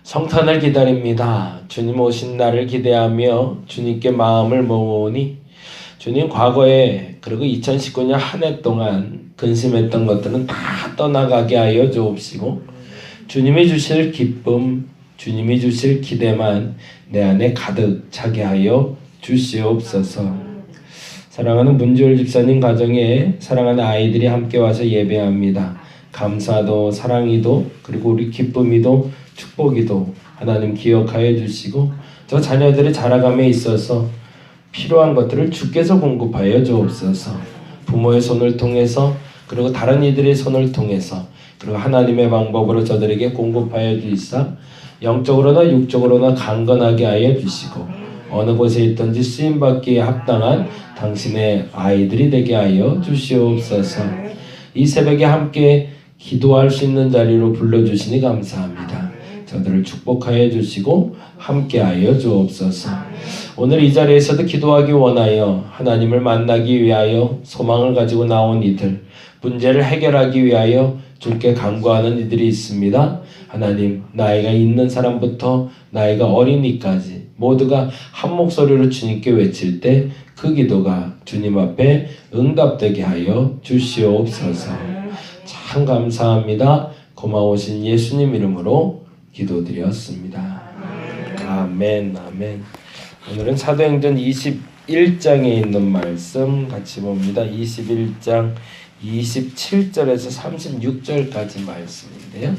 성탄을 기다립니다. 주님 오신 날을 기대하며 주님께 마음을 모으니 주님 과거에 그리고 2019년 한 해 동안 근심했던 것들은 다 떠나가게 하여 주옵시고 주님이 주실 기쁨, 주님이 주실 기대만 내 안에 가득 차게 하여 주시옵소서. 사랑하는 문지월 집사님 가정에 사랑하는 아이들이 함께 와서 예배합니다. 감사도 사랑이도 그리고 우리 기쁨이도 축복이도 하나님 기억하여 주시고 저 자녀들의 자라감에 있어서 필요한 것들을 주께서 공급하여 주옵소서. 부모의 손을 통해서 그리고 다른 이들의 손을 통해서 그리고 하나님의 방법으로 저들에게 공급하여 주시사 영적으로나 육적으로나 강건하게 하여 주시고 어느 곳에 있든지 쓰임받기에 합당한 당신의 아이들이 되게 하여 주시옵소서. 이 새벽에 함께 기도할 수 있는 자리로 불러주시니 감사합니다. 저들을 축복하여 주시고 함께하여 주옵소서. 오늘 이 자리에서도 기도하기 원하여 하나님을 만나기 위하여 소망을 가지고 나온 이들, 문제를 해결하기 위하여 주께 간구하는 이들이 있습니다. 하나님, 나이가 있는 사람부터 나이가 어린이까지 모두가 한 목소리로 주님께 외칠 때 그 기도가 주님 앞에 응답되게 하여 주시옵소서. 참 감사합니다. 고마우신 예수님 이름으로 기도드렸습니다. 아멘, 아멘. 오늘은 사도행전 21장에 있는 말씀 같이 봅니다. 21장 27절에서 36절까지 말씀인데요.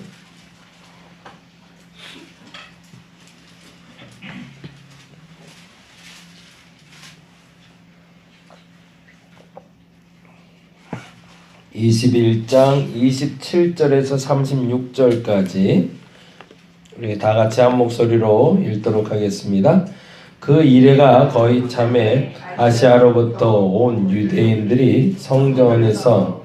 (21장) 27절에서 36절까지 우리 다 같이 한 목소리로 읽도록 하겠습니다. 그 이래가 거의 참에 아시아로부터 온 유대인들이 성전에서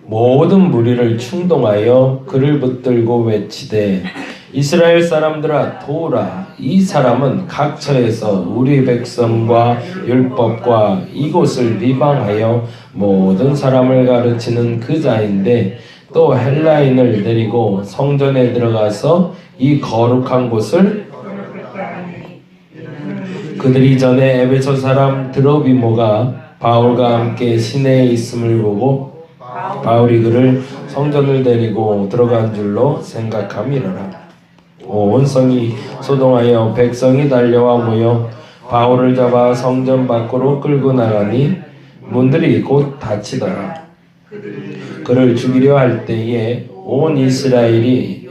모든 무리를 충동하여 그를 붙들고 외치되 이스라엘 사람들아 도우라. 이 사람은 각처에서 우리 백성과 율법과 이곳을 비방하여 모든 사람을 가르치는 그 자인데 또 헬라인을 데리고 성전에 들어가서 이 거룩한 곳을 그들이 전에 에베소 사람 드로비모가 바울과 함께 시내에 있음을 보고 바울이 그를 성전을 데리고 들어간 줄로 생각함이러라. 온 성이 소동하여 백성이 달려와 모여 바울을 잡아 성전 밖으로 끌고 나가니 문들이 곧 닫히더라. 그를 죽이려 할 때에 온 이스라엘이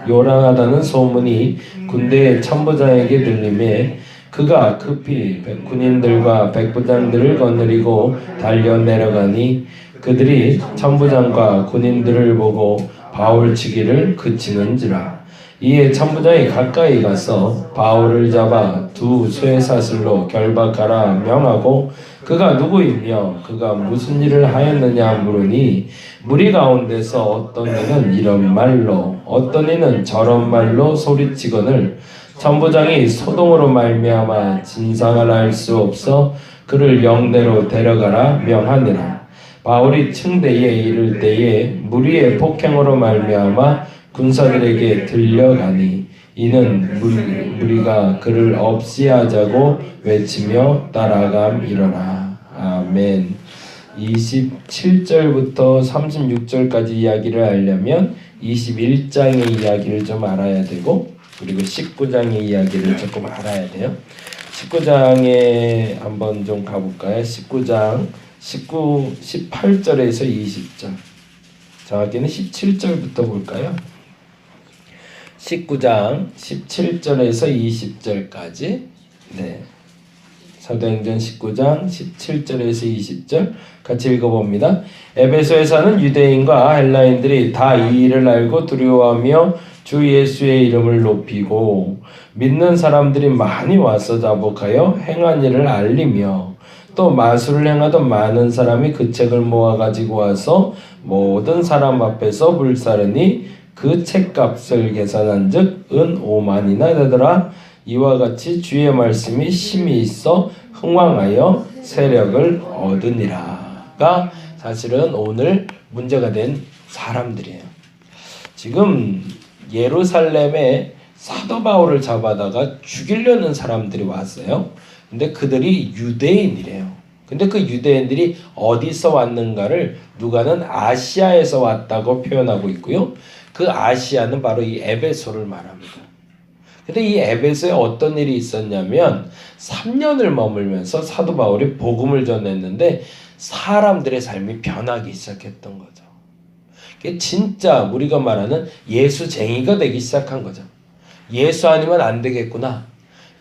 요란하다는 소문이 군대의 천부장에게 들림에 그가 급히 군인들과 백부장들을 거느리고 달려 내려가니 그들이 천부장과 군인들을 보고 바울 치기를 그치는지라. 이에 천부장이 가까이 가서 바울을 잡아 두 쇠사슬로 결박하라 명하고 그가 누구이며 그가 무슨 일을 하였느냐 물으니 무리 가운데서 어떤 이는 이런 말로 어떤 이는 저런 말로 소리치거늘 천부장이 소동으로 말미암아 진상을 알 수 없어 그를 영내로 데려가라 명하니라. 바울이 층대에 이를 때에 무리의 폭행으로 말미암아 군사들에게 들려가니 이는 무리가 그를 없이하자고 외치며 따라감이러라. 아멘. 27절부터 36절까지 이야기를 하려면 21장의 이야기를 좀 알아야 되고 그리고 19장의 이야기를 조금 알아야 돼요. 19장에 한번 좀 가볼까요? 19장 18절에서 20절 정확히는 17절부터 볼까요? 19장 17절에서 20절까지 네. 사도행전 19장 17절에서 20절 같이 읽어봅니다. 에베소에 사는 유대인과 헬라인들이 다 이 일을 알고 두려워하며 주 예수의 이름을 높이고 믿는 사람들이 많이 와서 자복하여 행한 일을 알리며 또 마술을 행하던 많은 사람이 그 책을 모아 가지고 와서 모든 사람 앞에서 불사르니 그 책값을 계산한 즉 은 5만이나 되더라. 이와 같이 주의 말씀이 심히 있어 흥왕하여 세력을 얻으니라가 사실은 오늘 문제가 된 사람들이에요. 지금 예루살렘에 사도 바울을 잡아다가 죽이려는 사람들이 왔어요. 근데 그들이 유대인이래요. 근데 그 유대인들이 어디서 왔는가를 누가는 아시아에서 왔다고 표현하고 있고요. 그 아시아는 바로 이 에베소를 말합니다. 근데 이 에베소에 어떤 일이 있었냐면 3년을 머물면서 사도 바울이 복음을 전했는데 사람들의 삶이 변하기 시작했던 거죠. 그게 진짜 우리가 말하는 예수쟁이가 되기 시작한 거죠. 예수 아니면 안 되겠구나.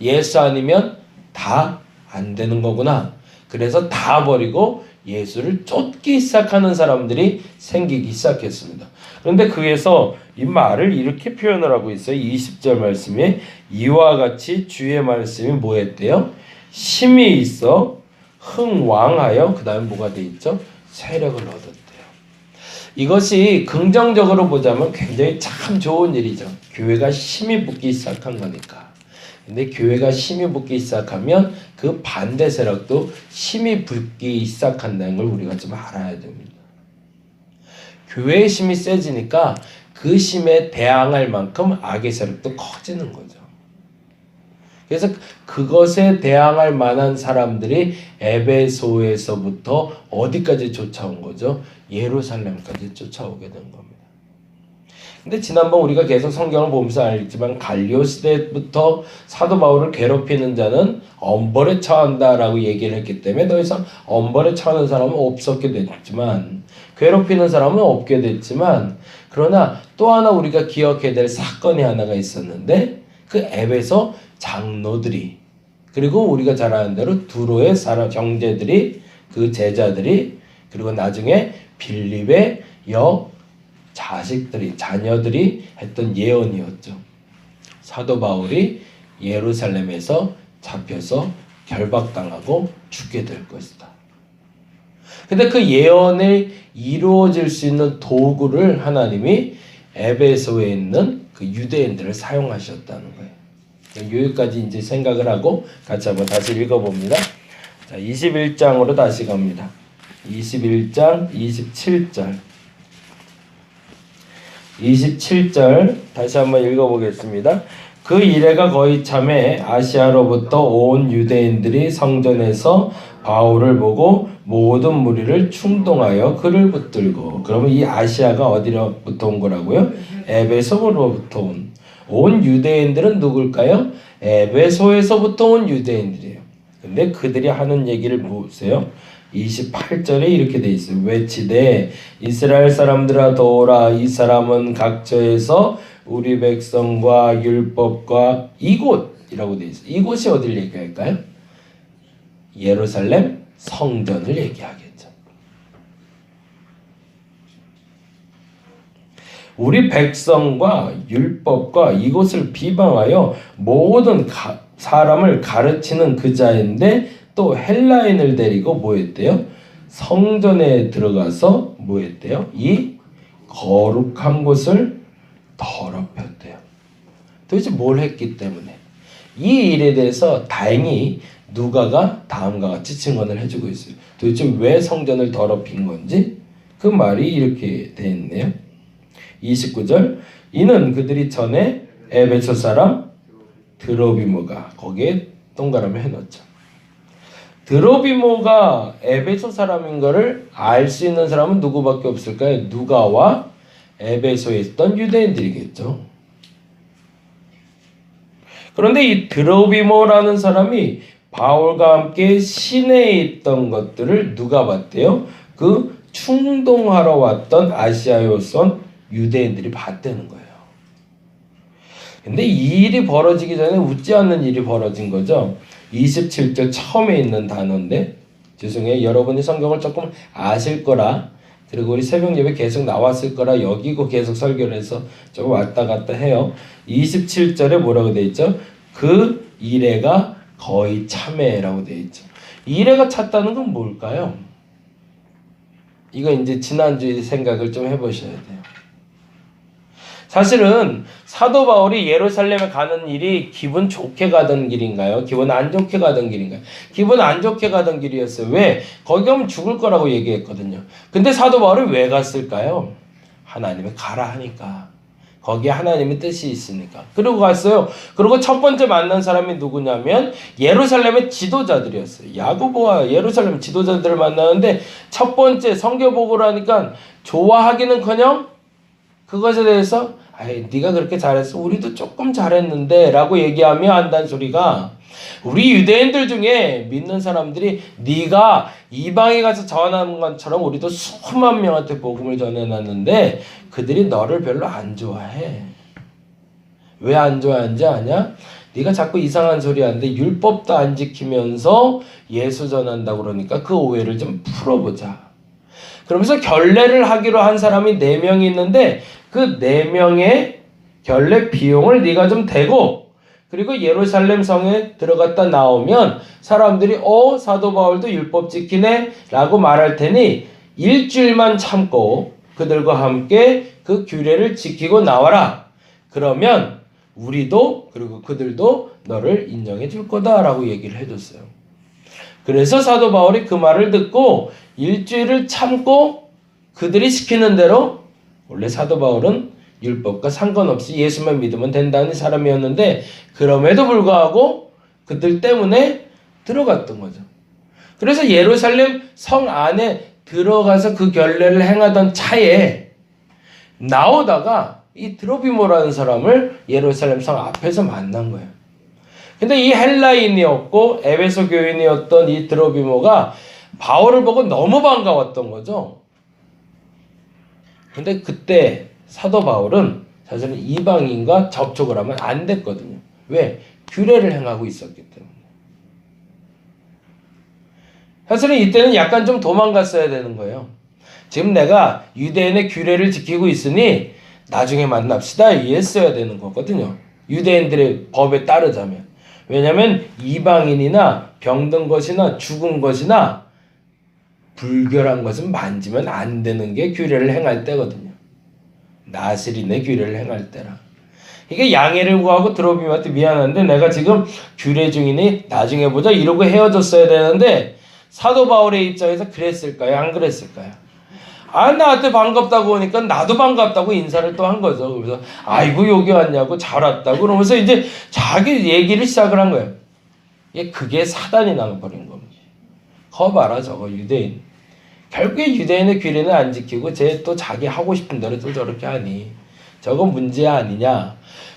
예수 아니면 다 안 되는 거구나. 그래서 다 버리고 예수를 쫓기 시작하는 사람들이 생기기 시작했습니다. 그런데 그에서 이 말을 이렇게 표현을 하고 있어요. 20절 말씀에 이와 같이 주의 말씀이 뭐 했대요? 심히 있어 흥왕하여 그 다음에 뭐가 돼 있죠? 세력을 얻었대요. 이것이 긍정적으로 보자면 굉장히 참 좋은 일이죠. 교회가 힘이 붙기 시작한 거니까. 근데 교회가 힘이 붙기 시작하면 그 반대 세력도 힘이 붙기 시작한다는 걸 우리가 좀 알아야 됩니다. 교회의 힘이 세지니까 그 힘에 대항할 만큼 악의 세력도 커지는 거죠. 그래서 그것에 대항할 만한 사람들이 에베소에서부터 어디까지 쫓아온 거죠? 예루살렘까지 쫓아오게 된 겁니다. 근데 지난번 우리가 계속 성경을 보면서 알겠지만 갈리오 시대부터 사도 바울을 괴롭히는 자는 엄벌에 처한다라고 얘기를 했기 때문에 더 이상 엄벌에 처하는 사람은 없었게 됐지만 괴롭히는 사람은 없게 됐지만 그러나 또 하나 우리가 기억해야 될 사건이 하나가 있었는데 그 에베소 장로들이 그리고 우리가 잘 아는 대로 두로의 사람 형제들이 그 제자들이 그리고 나중에 빌립의 자녀들이 했던 예언이었죠. 사도 바울이 예루살렘에서 잡혀서 결박당하고 죽게 될 것이다. 근데 그 예언이 이루어질 수 있는 도구를 하나님이 에베소에 있는 그 유대인들을 사용하셨다는 거예요. 여기까지 이제 생각을 하고 같이 한번 다시 읽어봅니다. 자, 21장으로 다시 갑니다. 21장 27절 27절 다시 한번 읽어보겠습니다. 그 이래가 거의 참에 아시아로부터 온 유대인들이 성전에서 바울을 보고 모든 무리를 충동하여 그를 붙들고 그러면 이 아시아가 어디로부터 온 거라고요? 에베소로부터 온 유대인들은 누굴까요? 에베소에서부터 온 유대인들이에요. 근데 그들이 하는 얘기를 보세요. 28절에 이렇게 돼 있어요. 외치되 이스라엘 사람들아 도오라 이 사람은 각처에서 우리 백성과 율법과 이곳이라고 돼 있어요. 이곳이 어디를 얘기할까요? 예루살렘 성전을 얘기하겠죠. 우리 백성과 율법과 이곳을 비방하여 모든 사람을 가르치는 그 자인데 또 헬라인을 데리고 뭐 했대요? 성전에 들어가서 뭐 했대요? 이 거룩한 곳을 더럽혔대요. 도대체 뭘 했기 때문에? 이 일에 대해서 다행히 누가가 다음과 같이 증언을 해주고 있어요. 도대체 왜 성전을 더럽힌 건지 그 말이 이렇게 되어 있네요. 29절 이는 그들이 전에 에베소 사람 드로비모가 거기에 동그라미 해놓죠. 드로비모가 에베소 사람인 것을 알 수 있는 사람은 누구밖에 없을까요? 누가와 에베소에 있던 유대인들이겠죠. 그런데 이 드로비모라는 사람이 바울과 함께 시내에 있던 것들을 누가 봤대요? 그 충동하러 왔던 아시아에서 유대인들이 봤다는 거예요. 근데 이 일이 벌어지기 전에 웃지 않는 일이 벌어진 거죠. 27절 처음에 있는 단어인데 죄송해요. 여러분이 성경을 조금 아실 거라 그리고 우리 새벽 예배 계속 나왔을 거라 여기고 계속 설교를 해서 조금 왔다 갔다 해요. 27절에 뭐라고 돼 있죠? 그 이래가 거의 참회라고 돼 있죠. 이래가 찼다는 건 뭘까요? 이거 이제 지난주에 생각을 좀 해보셔야 돼요. 사실은 사도 바울이 예루살렘에 가는 일이 기분 좋게 가던 길인가요? 기분 안 좋게 가던 길인가요? 기분 안 좋게 가던 길이었어요. 왜? 거기 가면 죽을 거라고 얘기했거든요. 근데 사도 바울이 왜 갔을까요? 하나님이 가라 하니까. 거기에 하나님의 뜻이 있으니까. 그리고 갔어요. 그리고 첫 번째 만난 사람이 누구냐면 예루살렘의 지도자들이었어요. 야고보와 예루살렘 지도자들을 만나는데 첫 번째 성경보고를 하니까 좋아하기는커녕 그것에 대해서 아이 네가 그렇게 잘했어. 우리도 조금 잘했는데 라고 얘기하며 한다는 소리가 우리 유대인들 중에 믿는 사람들이 네가 이방에 가서 전하는 것처럼 우리도 수만 명한테 복음을 전해놨는데 그들이 너를 별로 안 좋아해. 왜 안 좋아하는지 아냐? 네가 자꾸 이상한 소리 하는데 율법도 안 지키면서 예수 전한다고 그러니까 그 오해를 좀 풀어보자. 그러면서 결례를 하기로 한 사람이 4명이 있는데 그 4명의 결례 비용을 네가 좀 대고 그리고 예루살렘 성에 들어갔다 나오면 사람들이 사도 바울도 율법 지키네 라고 말할 테니 일주일만 참고 그들과 함께 그 규례를 지키고 나와라. 그러면 우리도 그리고 그들도 너를 인정해 줄 거다 라고 얘기를 해줬어요. 그래서 사도 바울이 그 말을 듣고 일주일을 참고 그들이 시키는 대로 원래 사도 바울은 율법과 상관없이 예수만 믿으면 된다는 사람이었는데 그럼에도 불구하고 그들 때문에 들어갔던 거죠. 그래서 예루살렘 성 안에 들어가서 그 결례를 행하던 차에 나오다가 이 드로비모라는 사람을 예루살렘 성 앞에서 만난 거예요. 근데 이 헬라인이었고 에베소 교인이었던 이 드로비모가 바울을 보고 너무 반가웠던 거죠. 근데 그때 사도 바울은 사실은 이방인과 접촉을 하면 안 됐거든요. 왜? 규례를 행하고 있었기 때문에. 사실은 이때는 약간 좀 도망갔어야 되는 거예요. 지금 내가 유대인의 규례를 지키고 있으니 나중에 만납시다 이랬어야 되는 거거든요. 유대인들의 법에 따르자면. 왜냐하면 이방인이나 병든 것이나 죽은 것이나 불결한 것은 만지면 안 되는 게 규례를 행할 때거든요. 나스린의 규례를 행할 때라. 이게 양해를 구하고 드로비모한테 미안한데 내가 지금 규례 중이니 나중에 보자 이러고 헤어졌어야 되는데 사도 바울의 입장에서 그랬을까요? 안 그랬을까요? 나한테 반갑다고 하니까 나도 반갑다고 인사를 또 한 거죠. 그래서 아이고 여기 왔냐고 잘 왔다고 그러면서 이제 자기 얘기를 시작을 한 거예요. 그게 사단이 나눠버린 겁니다. 거 봐라 저거 유대인. 결국에 유대인의 규례는 안 지키고 쟤 또 자기 하고 싶은 대로 또 저렇게 하니 저건 문제 아니냐.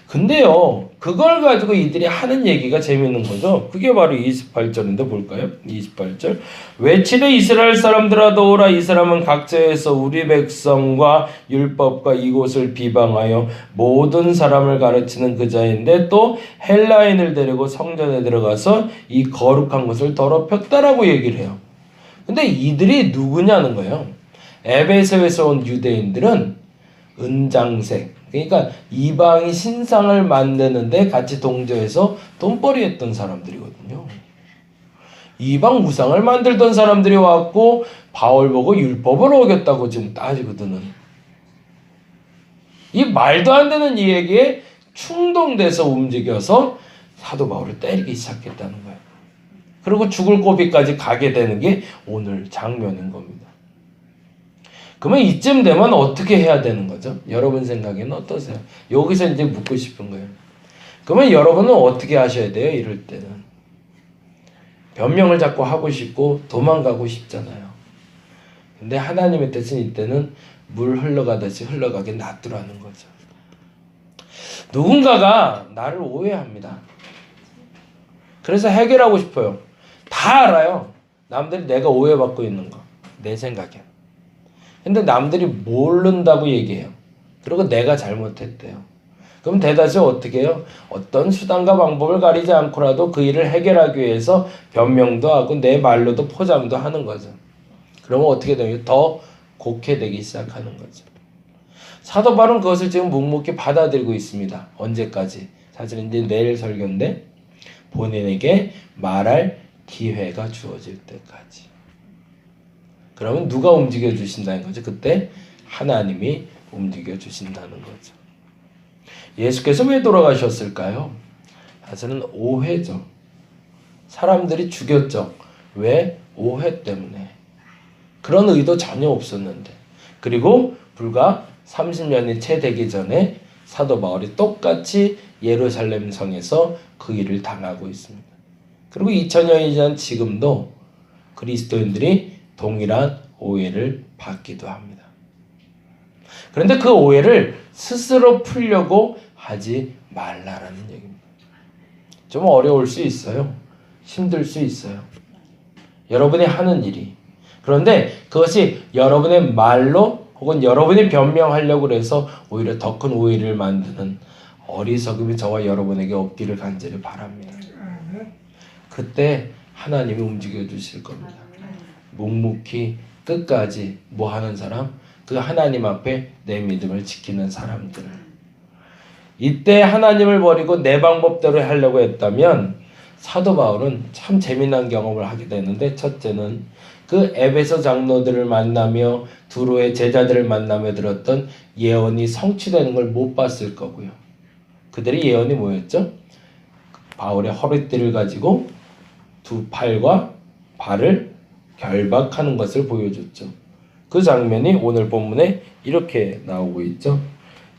근데요 그걸 가지고 이들이 하는 얘기가 재밌는 거죠. 그게 바로 28절인데 볼까요? 28절 외치되 이스라엘 사람들아 너오라. 이 사람은 각처에서 우리 백성과 율법과 이곳을 비방하여 모든 사람을 가르치는 그 자인데 또 헬라인을 데리고 성전에 들어가서 이 거룩한 것을 더럽혔다라고 얘기를 해요. 근데 이들이 누구냐는 거예요. 에베소에서 온 유대인들은 은장색 그러니까 이방인 신상을 만드는데 같이 동조해서 돈벌이 했던 사람들이거든요. 이방 우상을 만들던 사람들이 왔고 바울 보고 율법을 어겼다고 지금 따지거든요. 이 말도 안 되는 이 얘기에 충동돼서 움직여서 사도 바울을 때리기 시작했다는 거예요. 그리고 죽을 고비까지 가게 되는 게 오늘 장면인 겁니다. 그러면 이쯤 되면 어떻게 해야 되는 거죠? 여러분 생각에는 어떠세요? 여기서 이제 묻고 싶은 거예요. 그러면 여러분은 어떻게 하셔야 돼요? 이럴 때는. 변명을 자꾸 하고 싶고 도망가고 싶잖아요. 근데 하나님의 뜻은 이때는 물 흘러가듯이 흘러가게 놔두라는 거죠. 누군가가 나를 오해합니다. 그래서 해결하고 싶어요. 다 알아요. 남들이 내가 오해받고 있는 거. 내 생각엔. 근데 남들이 모른다고 얘기해요. 그리고 내가 잘못했대요. 그럼 대다수 어떻게 해요? 어떤 수단과 방법을 가리지 않고라도 그 일을 해결하기 위해서 변명도 하고 내 말로도 포장도 하는 거죠. 그러면 어떻게 돼요? 더 곡해되기 시작하는 거죠. 사도 바울은 그것을 지금 묵묵히 받아들이고 있습니다. 언제까지? 사실 이제 내일 설교인데 본인에게 말할 기회가 주어질 때까지. 그러면 누가 움직여 주신다는 거죠? 그때 하나님이 움직여 주신다는 거죠. 예수께서 왜 돌아가셨을까요? 사실은 오해죠. 사람들이 죽였죠. 왜? 오해 때문에. 그런 의도 전혀 없었는데. 그리고 불과 30년이 채 되기 전에 사도 바울이 똑같이 예루살렘 성에서 그 일을 당하고 있습니다. 그리고 2000년이 전 지금도 그리스도인들이 동일한 오해를 받기도 합니다. 그런데 그 오해를 스스로 풀려고 하지 말라라는 얘기입니다. 좀 어려울 수 있어요. 힘들 수 있어요. 여러분이 하는 일이. 그런데 그것이 여러분의 말로 혹은 여러분이 변명하려고 해서 오히려 더 큰 오해를 만드는 어리석음이 저와 여러분에게 없기를 간절히 바랍니다. 그때 하나님이 움직여 주실 겁니다. 묵묵히 끝까지 뭐 하는 사람? 그 하나님 앞에 내 믿음을 지키는 사람들. 이때 하나님을 버리고 내 방법대로 하려고 했다면 사도 바울은 참 재미난 경험을 하게 되는데, 첫째는 그 에베소 장로들을 만나며 두로의 제자들을 만나며 들었던 예언이 성취되는 걸 못 봤을 거고요. 그들의 예언이 뭐였죠? 바울의 허리띠를 가지고 두 팔과 발을 결박하는 것을 보여줬죠. 그 장면이 오늘 본문에 이렇게 나오고 있죠.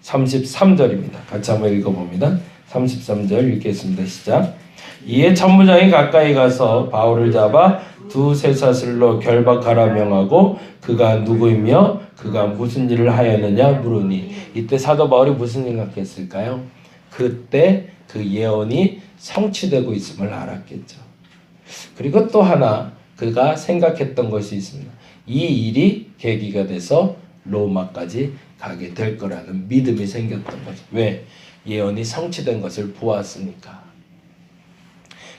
33절입니다. 같이 한번 읽어봅니다. 33절 읽겠습니다. 시작. 이에 천부장이 가까이 가서 바울을 잡아 두 쇠사슬로 결박하라 명하고 그가 누구이며 그가 무슨 일을 하였느냐 물으니, 이때 사도 바울이 무슨 생각했을까요? 그때 그 예언이 성취되고 있음을 알았겠죠. 그리고 또 하나 그가 생각했던 것이 있습니다. 이 일이 계기가 돼서 로마까지 가게 될 거라는 믿음이 생겼던 거죠. 왜? 예언이 성취된 것을 보았으니까.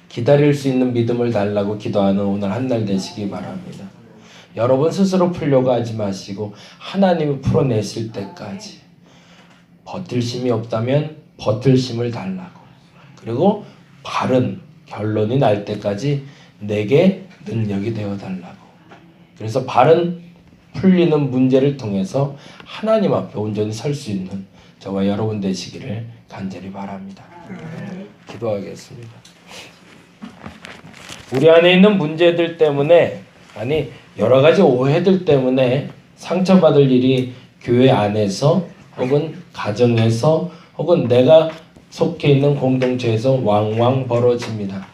기다릴 수 있는 믿음을 달라고 기도하는 오늘 한 날 되시기 바랍니다. 여러분 스스로 풀려고 하지 마시고 하나님이 풀어내실 때까지, 버틸 힘이 없다면 버틸 힘을 달라고, 그리고 바른 결론이 날 때까지 내게 능력이 되어 달라고. 그래서 바른 풀리는 문제를 통해서 하나님 앞에 온전히 설 수 있는 저와 여러분 되시기를 간절히 바랍니다. 기도하겠습니다. 우리 안에 있는 문제들 때문에, 아니 여러 가지 오해들 때문에 상처받을 일이 교회 안에서 혹은 가정에서 혹은 내가 속해 있는 공동체에서 왕왕 벌어집니다.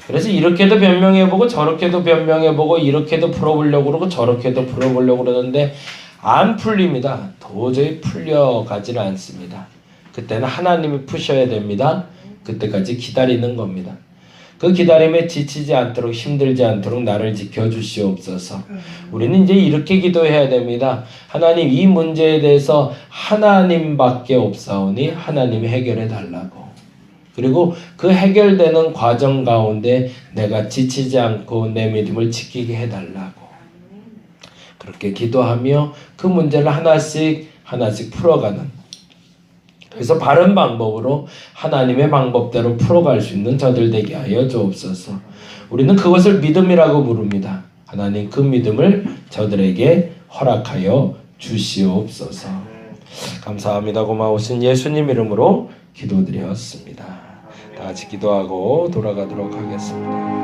그래서 이렇게도 변명해보고 저렇게도 변명해보고 이렇게도 풀어보려고 그러고 저렇게도 풀어보려고 그러는데 안 풀립니다. 도저히 풀려가지는 않습니다. 그때는 하나님이 푸셔야 됩니다. 그때까지 기다리는 겁니다. 그 기다림에 지치지 않도록, 힘들지 않도록 나를 지켜주시옵소서. 우리는 이제 이렇게 기도해야 됩니다. 하나님, 이 문제에 대해서 하나님밖에 없사오니 하나님이 해결해 달라고. 그리고 그 해결되는 과정 가운데 내가 지치지 않고 내 믿음을 지키게 해달라고. 그렇게 기도하며 그 문제를 하나씩 풀어가는, 그래서 바른 방법으로 하나님의 방법대로 풀어갈 수 있는 저들 되게 하여 주옵소서. 우리는 그것을 믿음이라고 부릅니다. 하나님, 그 믿음을 저들에게 허락하여 주시옵소서. 감사합니다. 고마우신 예수님 이름으로 기도드렸습니다. 다 같이 기도하고 돌아가도록 하겠습니다.